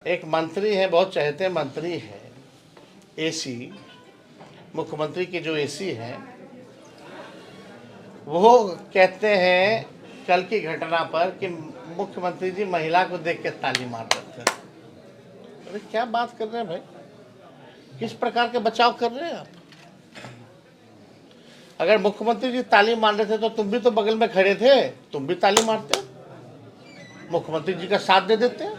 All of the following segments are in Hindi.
एक मंत्री है, बहुत चहेते मंत्री है, एसी, मुख्यमंत्री के जो एसी हैं, वो कहते हैं कल की घटना पर कि मुख्यमंत्री जी महिला को देख के ताली मार रहे थे। अरे क्या बात कर रहे हैं भाई, किस प्रकार के बचाव कर रहे हैं आप? अगर मुख्यमंत्री जी ताली मार रहे थे तो तुम भी तो बगल में खड़े थे, तुम भी ताली मारते, मुख्यमंत्री जी का साथ दे देते।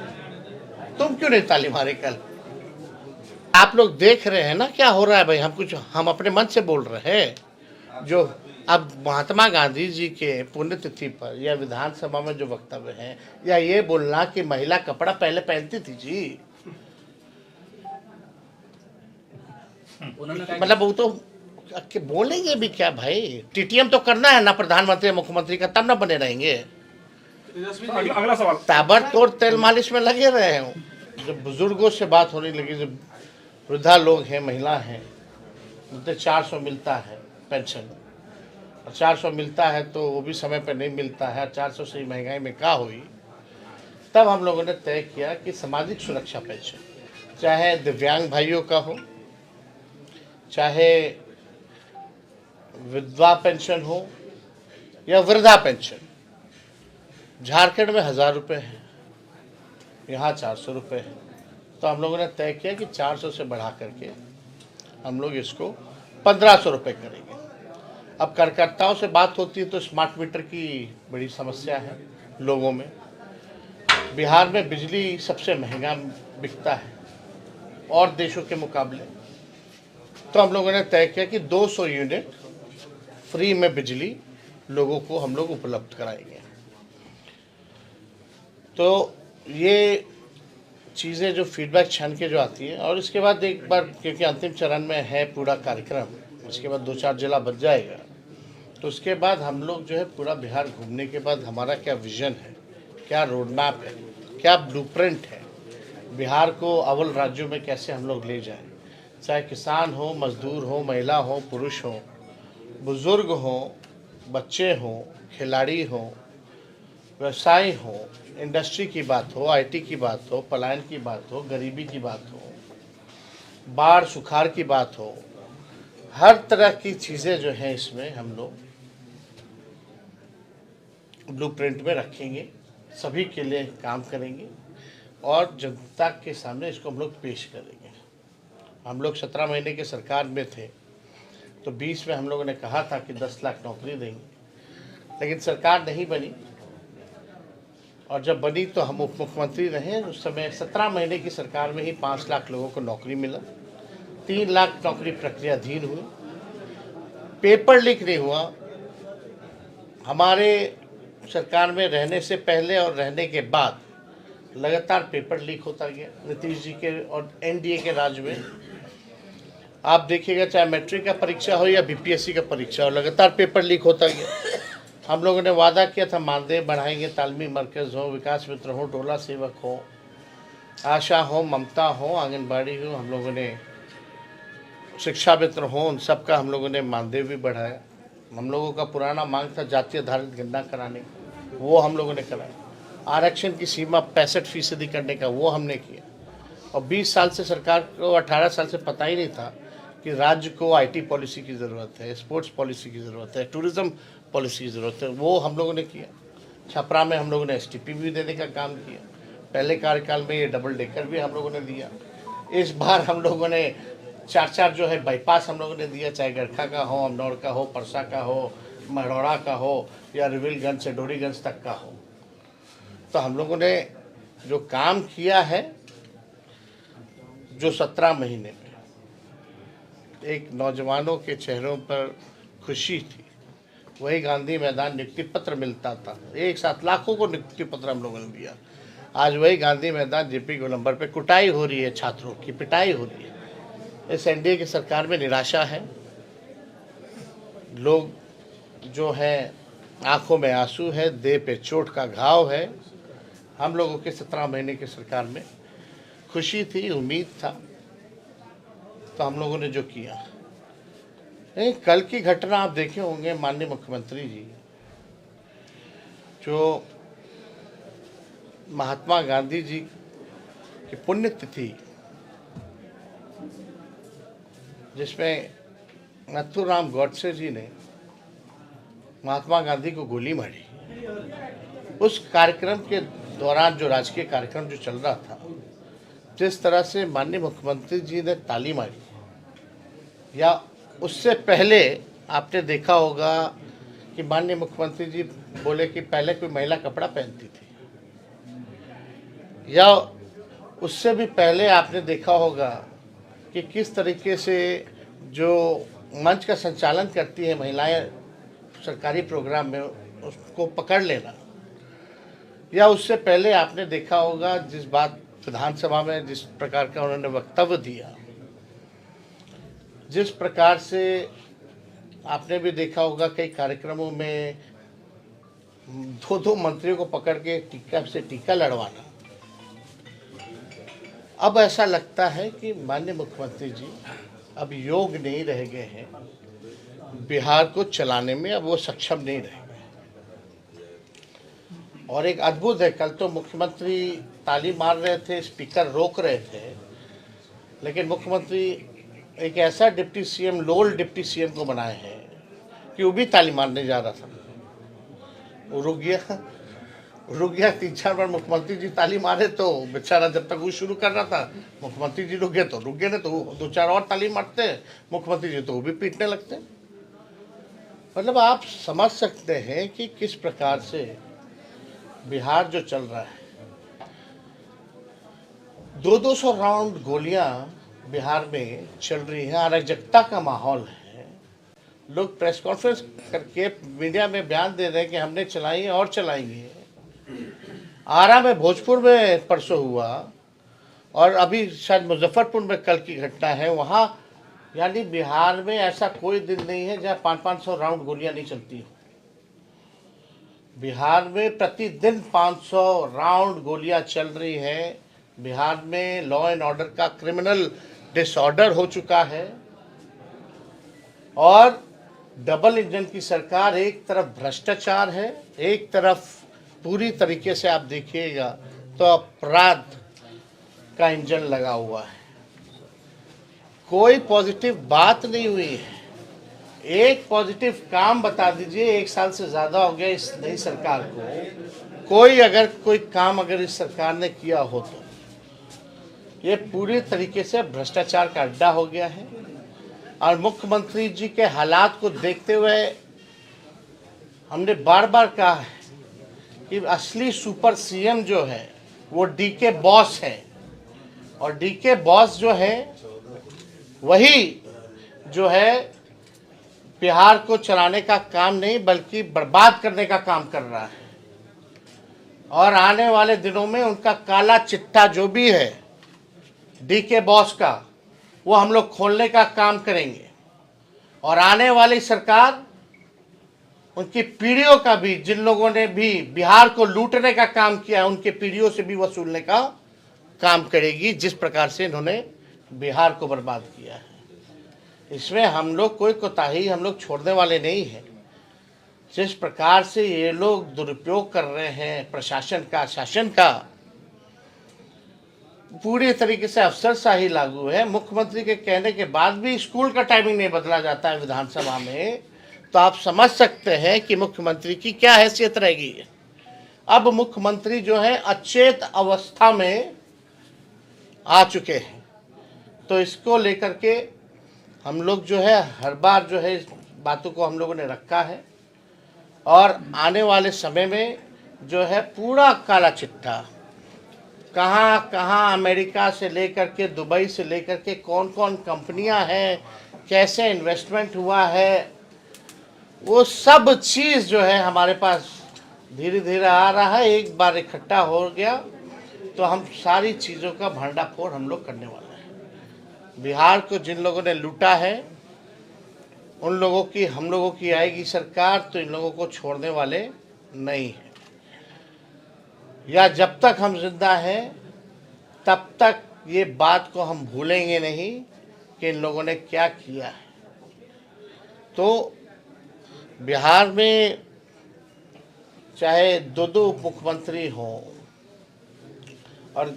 तुम क्यों नहीं ताली मारे कल? आप लोग देख रहे हैं ना क्या हो रहा है भाई। हम अपने मन से बोल रहे हैं। जो अब महात्मा गांधी जी के पुण्यतिथि पर या विधानसभा में जो वक्तव्य है, या ये बोलना कि महिला कपड़ा पहले पहनती थी जी, मतलब वो तो बोलेंगे भी क्या भाई? टीटीएम तो करना है ना प्रधानमंत्री मुख्यमंत्री का, तब ना बने रहेंगे। अगला सवाल। ताबड़तोड़ तेल मालिश में लगे रहे हो। जब बुजुर्गों से बात होने लगी, जब वृद्धा लोग हैं, महिला हैं, उनसे 400 मिलता है पेंशन, और 400 मिलता है तो वो भी समय पर नहीं मिलता है, 400 से महंगाई में क्या हुई, तब हम लोगों ने तय किया कि सामाजिक सुरक्षा पेंशन, चाहे दिव्यांग भाइयों का हो, चाहे विधवा पेंशन हो या वृद्धा पेंशन, झारखंड में 1000 रुपये है, यहाँ 400 रुपये है। तो हम लोगों ने तय किया कि 400 से बढ़ा करके हम लोग इसको 1500 रुपये करेंगे। अब कार्यकर्ताओं से बात होती है तो स्मार्ट मीटर की बड़ी समस्या है लोगों में। बिहार में बिजली सबसे महंगा बिकता है और देशों के मुकाबले। तो हम लोगों ने तय किया कि 200 यूनिट फ्री में बिजली लोगों को हम लोग उपलब्ध कराएंगे। तो ये चीज़ें जो फीडबैक छान के जो आती हैं, और इसके बाद एक बार, क्योंकि अंतिम चरण में है पूरा कार्यक्रम, उसके बाद 2-4 जिला बच जाएगा, तो उसके बाद हम लोग जो है पूरा बिहार घूमने के बाद हमारा क्या विज़न है, क्या रोड मैप है, क्या ब्लूप्रिंट है, बिहार को अव्वल राज्यों में कैसे हम लोग ले जाएं, चाहे किसान हो, मजदूर हो, महिला हो, पुरुष हो, बुजुर्ग हो, बच्चे हों, खिलाड़ी हों, व्यवसाय हो, इंडस्ट्री की बात हो, आईटी की बात हो, पलायन की बात हो, गरीबी की बात हो, बाढ़ सुखाड़ की बात हो, हर तरह की चीज़ें जो हैं इसमें हम लोग ब्लूप्रिंट में रखेंगे, सभी के लिए काम करेंगे और जनता के सामने इसको हम लोग पेश करेंगे। हम लोग 17 महीने के सरकार में थे तो 20 में हम लोगों ने कहा था कि 10 लाख नौकरी देंगे, लेकिन सरकार नहीं बनी, और जब बनी तो हम उप मुख्यमंत्री रहे। उस समय 17 महीने की सरकार में ही 5 लाख लोगों को नौकरी मिला, 3 लाख नौकरी प्रक्रियाधीन हुई, पेपर लीक नहीं हुआ। हमारे सरकार में रहने से पहले और रहने के बाद लगातार पेपर लीक होता गया। नीतीश जी के और एनडीए के राज में आप देखिएगा, चाहे मैट्रिक का परीक्षा हो या बीपीएससी का परीक्षा हो, लगातार पेपर लीक होता गया। हम लोगों ने वादा किया था मानदेय बढ़ाएंगे, तालमी मरकज़ हो, विकास मित्र हो, टोला सेवक हो, आशा हो, ममता हो, आंगनबाड़ी हो, हम लोगों ने शिक्षा मित्र हो, उन सब का हम लोगों ने मानदेय भी बढ़ाया। हम लोगों का पुराना मांग था जातीय आधारित गणना कराने का, वो हम लोगों ने कराया। आरक्षण की सीमा 65% करने का, वो हमने किया। और 20 साल से सरकार को, 18 साल से पता ही नहीं था कि राज्य को आईटी पॉलिसी की ज़रूरत है, स्पोर्ट्स पॉलिसी की ज़रूरत है, टूरिज़्म पॉलिसी की ज़रूरत है, वो हम लोगों ने किया। छपरा में हम लोगों ने एसटीपी भी देने का काम किया। पहले कार्यकाल में ये डबल डेकर भी हम लोगों ने दिया। इस बार हम लोगों ने 4-4 जो है बाईपास हम लोगों ने दिया, चाहे गरखा का हो, अमनौर का हो, परसा का हो, मढ़ौरा का हो, या रिविलगंज से डोरीगंज तक का हो। तो हम लोगों ने जो काम किया है, जो 17 महीने में एक नौजवानों के चेहरों पर खुशी थी, वही गांधी मैदान नियुक्ति पत्र मिलता था, एक साथ लाखों को नियुक्ति पत्र हम लोगों ने दिया। आज वही गांधी मैदान जेपी गोलंबर पे कुटाई हो रही है, छात्रों की पिटाई हो रही है। इस एनडीए की सरकार में निराशा है, लोग जो है आंखों में आंसू है, देह पे चोट का घाव है। हम लोगों के 17 महीने की सरकार में खुशी थी, उम्मीद था, तो हम लोगों ने जो किया। कल की घटना आप देखे होंगे, माननीय मुख्यमंत्री जी जो महात्मा गांधी जी कि पुण्यतिथि जिसमें नथुराम गॉडसे जी ने महात्मा गांधी को गोली मारी, उस कार्यक्रम के दौरान जो राजकीय कार्यक्रम जो चल रहा था, जिस तरह से माननीय मुख्यमंत्री जी ने ताली मारी, या उससे पहले आपने देखा होगा कि माननीय मुख्यमंत्री जी बोले कि पहले कोई महिला कपड़ा पहनती थी, या उससे भी पहले आपने देखा होगा कि किस तरीके से जो मंच का संचालन करती है महिलाएं सरकारी प्रोग्राम में, उसको पकड़ लेना, या उससे पहले आपने देखा होगा जिस बात विधानसभा में जिस प्रकार का उन्होंने वक्तव्य दिया, जिस प्रकार से आपने भी देखा होगा कई कार्यक्रमों में दो मंत्रियों को पकड़ के टीका लड़वाना। अब ऐसा लगता है कि माननीय मुख्यमंत्री जी अब योग्य नहीं रह गए हैं बिहार को चलाने में, अब वो सक्षम नहीं रहे। और एक अद्भुत है, कल तो मुख्यमंत्री ताली मार रहे थे, स्पीकर रोक रहे थे, लेकिन मुख्यमंत्री एक ऐसा डिप्टी सीएम, लोल डिप्टी सीएम को बनाए हैं कि वो भी ताली मारने जा रहा था, वो रुक गया 3-4 बार मुख्यमंत्री जी ताली मारे तो बेचारा जब तक वो शुरू कर रहा था मुख्यमंत्री जी रुक गए, नहीं तो 2-4 और ताली मारते मुख्यमंत्री जी तो वो भी पीटने लगते। मतलब आप समझ सकते हैं कि किस प्रकार से बिहार जो चल रहा है, 200 राउंड गोलियां बिहार में चल रही हैं, अराजकता का माहौल है। लोग प्रेस कॉन्फ्रेंस करके मीडिया में बयान दे रहे हैं कि हमने चलाई और चलाएंगे। आरा में, भोजपुर में परसों हुआ, और अभी शायद मुजफ्फरपुर में कल की घटना है वहाँ। यानी बिहार में ऐसा कोई दिन नहीं है जहाँ 500 राउंड गोलियां नहीं चलती हो। बिहार में प्रतिदिन 500 राउंड गोलियां चल रही हैं। बिहार में लॉ एंड ऑर्डर का क्रिमिनल डिसऑर्डर हो चुका है, और डबल इंजन की सरकार, एक तरफ भ्रष्टाचार है, एक तरफ पूरी तरीके से आप देखिएगा तो अपराध का इंजन लगा हुआ है। कोई पॉजिटिव बात नहीं हुई है। एक पॉजिटिव काम बता दीजिए, 1 साल से ज़्यादा हो गया इस नई सरकार को, कोई काम अगर इस सरकार ने किया हो तो। ये पूरी तरीके से भ्रष्टाचार का अड्डा हो गया है। और मुख्यमंत्री जी के हालात को देखते हुए हमने बार बार कहा है कि असली सुपर सीएम जो है वो डीके बॉस है, और डीके बॉस जो है वही जो है बिहार को चलाने का काम नहीं बल्कि बर्बाद करने का काम कर रहा है। और आने वाले दिनों में उनका काला चिट्ठा जो भी है डीके बॉस का, वो हम लोग खोलने का काम करेंगे। और आने वाली सरकार उनकी पीढ़ियों का भी, जिन लोगों ने भी बिहार को लूटने का काम किया है, उनके पीढ़ियों से भी वसूलने का काम करेगी, जिस प्रकार से इन्होंने बिहार को बर्बाद किया है। इसमें हम लोग कोई कोताही हम लोग छोड़ने वाले नहीं हैं। जिस प्रकार से ये लोग दुरुपयोग कर रहे हैं प्रशासन का, शासन का, पूरी तरीके से अफसरशाही लागू है। मुख्यमंत्री के कहने के बाद भी स्कूल का टाइमिंग नहीं बदला जाता है विधानसभा में, तो आप समझ सकते हैं कि मुख्यमंत्री की क्या हैसियत रहेगी। अब मुख्यमंत्री जो है अचेत अवस्था में आ चुके हैं, तो इसको लेकर के हम लोग जो है हर बार जो है इस बातों को हम लोगों ने रखा है, और आने वाले समय में जो है पूरा काला चिट्ठा, कहाँ कहाँ अमेरिका से लेकर के दुबई से लेकर के कौन कौन कंपनियां हैं, कैसे इन्वेस्टमेंट हुआ है, वो सब चीज़ जो है हमारे पास धीरे धीरे आ रहा है। एक बार इकट्ठा हो गया तो हम सारी चीज़ों का भंडाफोड़ हम लोग करने वाले हैं। बिहार को जिन लोगों ने लूटा है उन लोगों की, हम लोगों की आएगी सरकार तो इन लोगों को छोड़ने वाले नहीं हैं। या जब तक हम जिंदा हैं तब तक ये बात को हम भूलेंगे नहीं कि इन लोगों ने क्या किया है। तो बिहार में चाहे 2 उप मुख्यमंत्री हों, और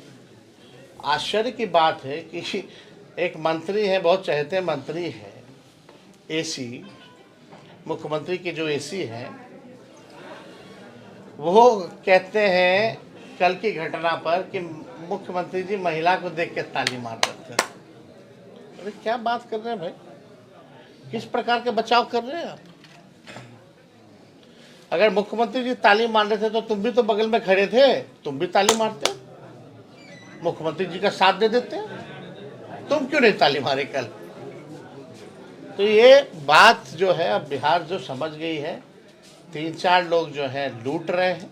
आश्चर्य की बात है कि एक मंत्री है, बहुत चहेते मंत्री है, एसी, मुख्यमंत्री के जो एसी हैं, वो कहते हैं कल की घटना पर कि मुख्यमंत्री जी महिला को देख के ताली मार रहे थे। अरे क्या बात कर रहे हैं भाई, किस प्रकार के बचाव कर रहे हैं आप? अगर मुख्यमंत्री जी ताली मार रहे थे तो तुम भी तो बगल में खड़े थे, तुम भी ताली मारते, मुख्यमंत्री जी का साथ दे देते, तुम क्यों नहीं ताली मारे कल? तो ये बात जो है अब बिहार जो समझ गई है, 3-4 लोग जो हैं लूट रहे हैं,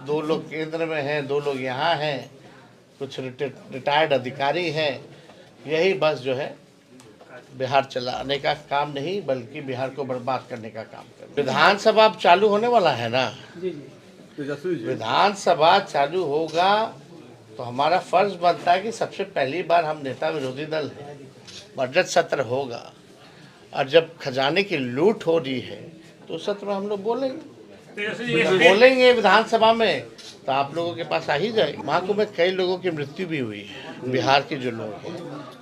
2 लोग केंद्र में हैं, 2 लोग यहाँ हैं, कुछ रिटायर्ड अधिकारी हैं, यही बस जो है बिहार चलाने का काम नहीं बल्कि बिहार को बर्बाद करने का काम कर। विधानसभा अब चालू होने वाला है ना, विधानसभा चालू होगा तो हमारा फर्ज बनता है कि सबसे पहली बार हम नेता विरोधी दल हैं, बजट सत्र होगा और जब खजाने की लूट हो रही है तो उस सत्र में हम लोग बोलेंगे विधानसभा में, तो आप लोगों के पास आ ही जाएगी। महाकुंभ में कई लोगों की मृत्यु भी हुई है, बिहार के जो लोग हैं,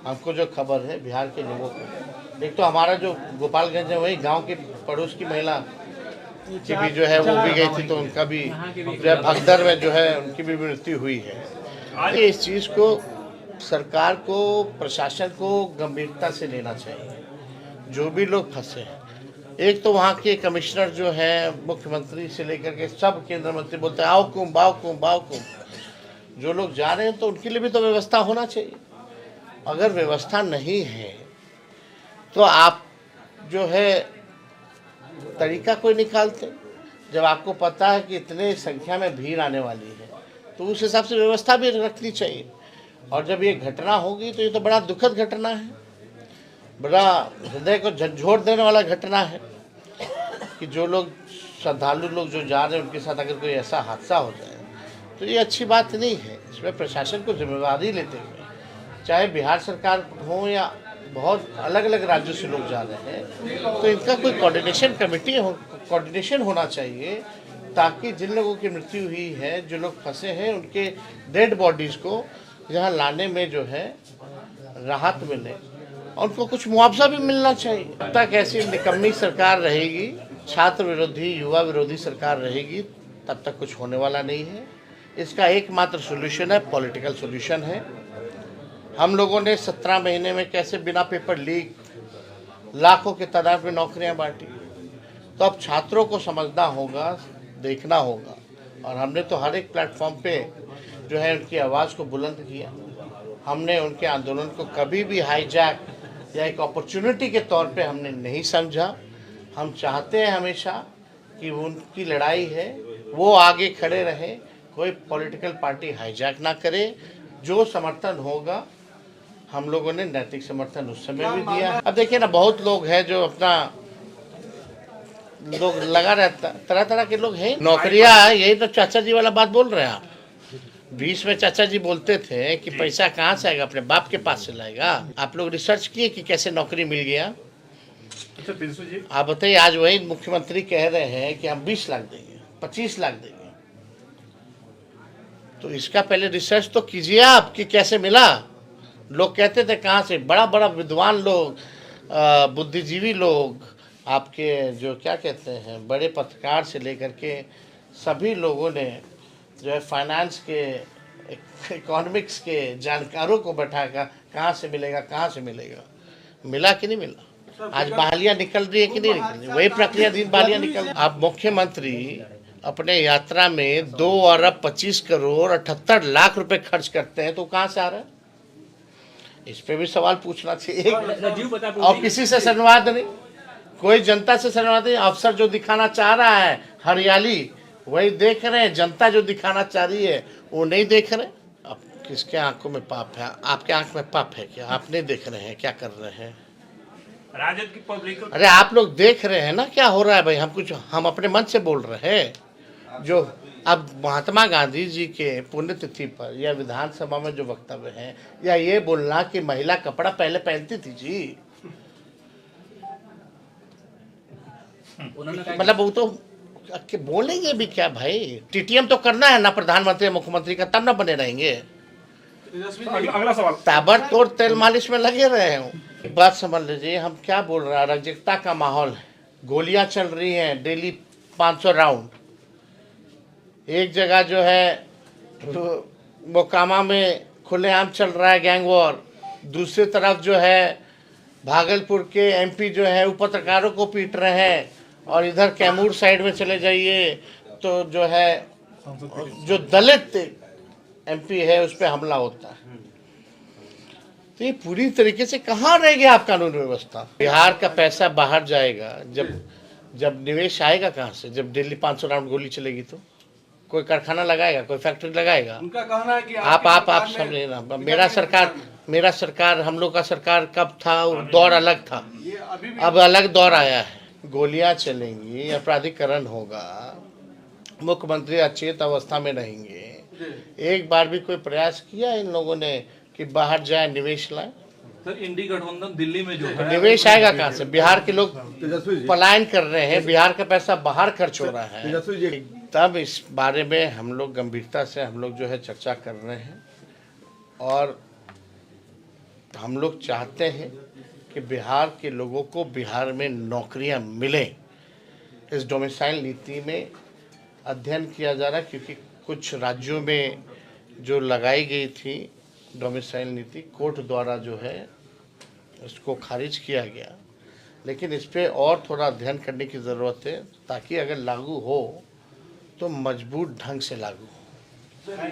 हमको जो खबर है बिहार के लोगों को, एक तो हमारा जो गोपालगंज है वही गांव के पड़ोस की महिला की भी जो है वो भी गई थी, तो उनका भी जो है भगदड़ में जो है उनकी भी मृत्यु हुई है। इस चीज़ को सरकार को, प्रशासन को गंभीरता से लेना चाहिए। जो भी लोग फंसे, एक तो वहाँ के कमिश्नर जो है, मुख्यमंत्री से लेकर के सब केंद्र मंत्री बोलते हैं आओ कुंभ आओ कुंभ आओ कुंभ। जो लोग जा रहे हैं तो उनके लिए भी तो व्यवस्था होना चाहिए। अगर व्यवस्था नहीं है तो आप जो है तरीका कोई निकालते। जब आपको पता है कि इतने संख्या में भीड़ आने वाली है तो उस हिसाब से व्यवस्था भी रखनी चाहिए। और जब ये घटना होगी तो ये तो बड़ा दुखद घटना है, बड़ा हृदय को झंझोर देने वाला घटना है कि जो लोग श्रद्धालु लोग जो जा रहे हैं उनके साथ अगर कोई ऐसा हादसा हो जाए तो ये अच्छी बात नहीं है। इसमें प्रशासन को जिम्मेवारी लेते हुए, चाहे बिहार सरकार हो या बहुत अलग अलग राज्यों से लोग जा रहे हैं, तो इनका कोई कोऑर्डिनेशन होना चाहिए ताकि जिन लोगों की मृत्यु हुई है, जो लोग फंसे हैं, उनके डेड बॉडीज़ को यहाँ लाने में जो है राहत मिले, उनको कुछ मुआवजा भी मिलना चाहिए। तब तक ऐसी निकम्मी सरकार रहेगी, छात्र विरोधी, युवा विरोधी सरकार रहेगी, तब तक कुछ होने वाला नहीं है। इसका एकमात्र सोल्यूशन है, पॉलिटिकल सोल्यूशन है। हम लोगों ने 17 महीने में कैसे बिना पेपर लीक लाखों के तादाद में नौकरियां बांटी, तो अब छात्रों को समझना होगा, देखना होगा। और हमने तो हर एक प्लेटफॉर्म पे जो है उनकी आवाज़ को बुलंद किया। हमने उनके आंदोलन को कभी भी हाईजैक या एक अपॉर्चुनिटी के तौर पे हमने नहीं समझा। हम चाहते हैं हमेशा कि उनकी लड़ाई है वो आगे खड़े रहे, कोई पॉलिटिकल पार्टी हाईजैक ना करे। जो समर्थन होगा, हम लोगों ने नैतिक समर्थन उस समय भी दिया। अब देखिए ना, बहुत लोग हैं जो अपना लोग लगा रहता, तरह तरह के लोग हैं। नौकरियां, यही तो चाचा जी वाला बात बोल रहे हैं आप। 20 में चाचा जी बोलते थे कि पैसा कहाँ से आएगा, अपने बाप के पास से लाएगा। आप लोग रिसर्च किए कि कैसे नौकरी मिल गया? आप बताइए, आज वही मुख्यमंत्री कह रहे हैं कि हम 20 लाख देंगे, 25 लाख देंगे। तो इसका पहले रिसर्च तो कीजिए आप कि कैसे मिला। लोग कहते थे कहाँ से, बड़ा बड़ा विद्वान लोग, बुद्धिजीवी लोग, आपके जो क्या कहते हैं बड़े पत्रकार से लेकर के सभी लोगों ने जो है फाइनेंस के, इकोनॉमिक्स के जानकारों को बैठाकर कहाँ से मिलेगा, कहाँ से मिलेगा। मिला कि नहीं मिला? आज बहालियाँ निकल रही है कि नहीं निकल रही? वही प्रक्रिया दिन बहालियाँ निकल। आप मुख्यमंत्री अपने यात्रा में 2 अरब 25 करोड़ 78 लाख रुपए खर्च करते हैं, तो कहाँ से आ रहा है? इस पे भी सवाल पूछना चाहिए। और किसी से संवाद नहीं, कोई जनता से संवाद नहीं। अफसर जो दिखाना चाह रहा है हरियाली, वही देख रहे हैं। जनता जो दिखाना चाह रही है वो नहीं देख रहे। अब किसके आंखों में पाप है? आपके आंख में पाप है क्या? आप नहीं देख रहे हैं क्या कर रहे हैं? राजद की पब्लिक, अरे आप लोग देख रहे हैं ना क्या हो रहा है भाई। हम अपने मन से बोल रहे हैं। जो अब महात्मा गांधी जी के पुण्यतिथि पर या विधानसभा में जो वक्तव्य है, या ये बोलना कि महिला कपड़ा पहले पहनती थी जी, मतलब वो तो बोलेंगे भी क्या भाई? टीटीएम तो करना है ना प्रधानमंत्री मुख्यमंत्री का, तब ना बने रहेंगे। अगला सवाल। ताबड़तोड़ तेल मालिश में लगे रहे हो। एक बात समझ लीजिए, हम क्या बोल रहे हैं, अराजकता का माहौल है, गोलियां चल रही हैं डेली 500 राउंड। एक जगह जो है तो मोकामा में खुलेआम चल रहा है गैंग वॉर, दूसरी तरफ जो है भागलपुर के एमपी जो है वो पत्रकारों को पीट रहे हैं, और इधर कैमूर साइड में चले जाइए तो जो है जो दलित एमपी है उस पर हमला होता है। तो ये पूरी तरीके से कहाँ रह गया आप कानून व्यवस्था? बिहार का पैसा बाहर जाएगा, जब निवेश आएगा कहाँ से? जब दिल्ली 500 राउंड गोली चलेगी तो कोई कारखाना लगाएगा, कोई फैक्ट्री लगाएगा? उनका कहना है कि आप समझे ना, मेरा सरकार हम लोग का सरकार कब था, वो दौर अलग था, अब अलग दौर आया है। गोलियां चलेंगी, अपराधीकरण होगा, मुख्यमंत्री अचेत अवस्था में रहेंगे। एक बार भी कोई प्रयास किया इन लोगों ने कि बाहर जाए निवेश लाए? सर इंडी गठबंधन दिल्ली में जो है, निवेश आएगा कहाँ से? बिहार के लोग पलायन कर रहे हैं, बिहार का पैसा बाहर खर्च हो रहा है। तब इस बारे में हम लोग गंभीरता से हम लोग जो है चर्चा कर रहे हैं, और हम लोग चाहते हैं कि बिहार के लोगों को बिहार में नौकरियां मिलें। इस डोमिसाइल नीति में अध्ययन किया जा रहा है, क्योंकि कुछ राज्यों में जो लगाई गई थी डोमिसाइल नीति, कोर्ट द्वारा जो है इसको खारिज किया गया, लेकिन इस पर और थोड़ा अध्ययन करने की ज़रूरत है, ताकि अगर लागू हो तो मजबूत ढंग से लागू हो,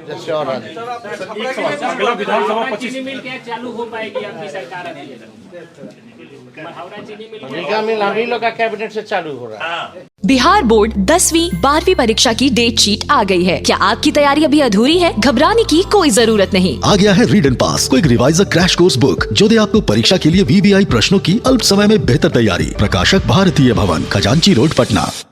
जैसे और अगला विधानसभा 25 चीनी मिल क्या चालू हो पाएगी आपकी सरकार? हावड़ा चीनी मिल निगम मिल हम ही लोग का कैबिनेट से चालू हो रहा है। बिहार बोर्ड 10वीं 12वीं परीक्षा की डेट शीट आ गई है। क्या आपकी तैयारी अभी अधूरी है? घबराने की कोई जरूरत नहीं। आ गया है read and pass quick reviser crash course book, जो दे आपको परीक्षा के लिए VVI प्रश्नों की अल्प समय में बेहतर तैयारी। प्रकाशक भारतीय भवन, खजांची रोड, पटना।